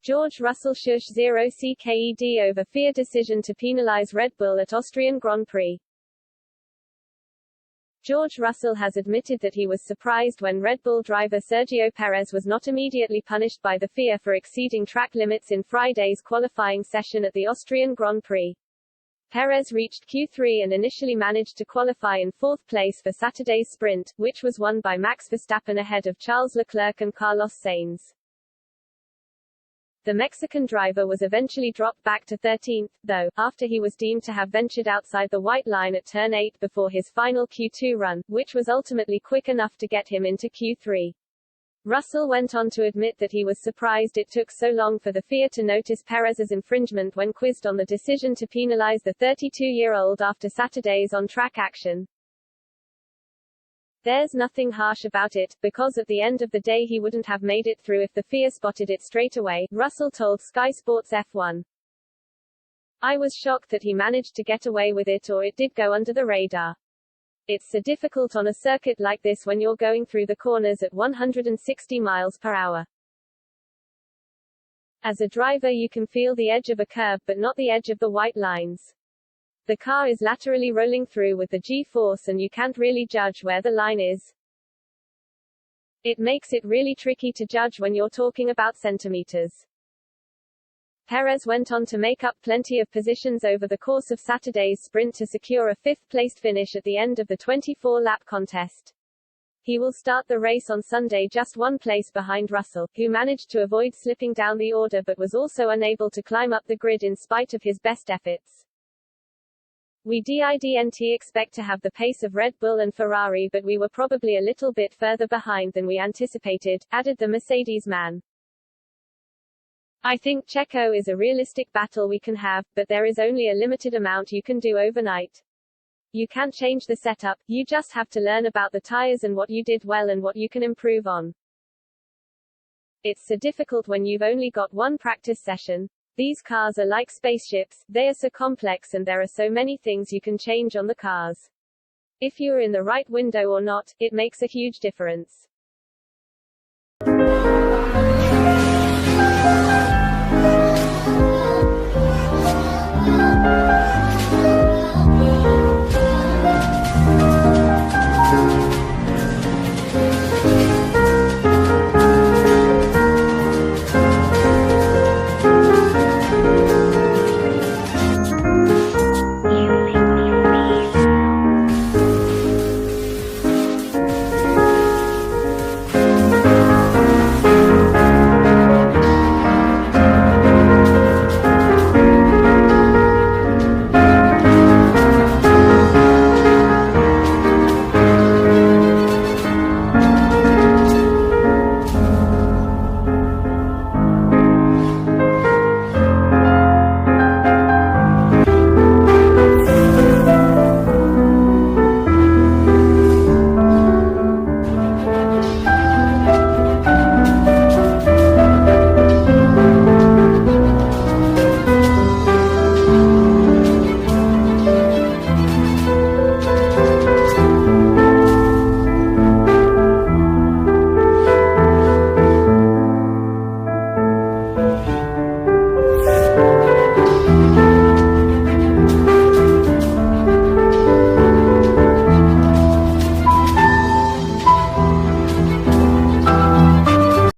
George Russell sh0cked over FIA decision to penalise Red Bull at Austrian Grand Prix. George Russell has admitted that he was surprised when Red Bull driver Sergio Perez was not immediately punished by the FIA for exceeding track limits in Friday's qualifying session at the Austrian Grand Prix. Perez reached Q3 and initially managed to qualify in fourth place for Saturday's sprint, which was won by Max Verstappen ahead of Charles Leclerc and Carlos Sainz. The Mexican driver was eventually dropped back to 13th, though, after he was deemed to have ventured outside the white line at turn 8 before his final Q2 run, which was ultimately quick enough to get him into Q3. Russell went on to admit that he was surprised it took so long for the FIA to notice Perez's infringement when quizzed on the decision to penalize the 32-year-old after Saturday's on-track action. "There's nothing harsh about it, because at the end of the day he wouldn't have made it through if the FIA spotted it straight away," Russell told Sky Sports F1. "I was shocked that he managed to get away with it, or it did go under the radar. It's so difficult on a circuit like this when you're going through the corners at 160 miles per hour. As a driver you can feel the edge of a curb but not the edge of the white lines. The car is laterally rolling through with the G-force and you can't really judge where the line is. It makes it really tricky to judge when you're talking about centimeters." Perez went on to make up plenty of positions over the course of Saturday's sprint to secure a fifth-placed finish at the end of the 24-lap contest. He will start the race on Sunday just one place behind Russell, who managed to avoid slipping down the order but was also unable to climb up the grid in spite of his best efforts. "We didn't expect to have the pace of Red Bull and Ferrari, but we were probably a little bit further behind than we anticipated," added the Mercedes man. "I think Checo is a realistic battle we can have, but there is only a limited amount you can do overnight. You can't change the setup, you just have to learn about the tires and what you did well and what you can improve on. It's so difficult when you've only got one practice session. These cars are like spaceships, they are so complex and there are so many things you can change on the cars. If you're in the right window or not, it makes a huge difference."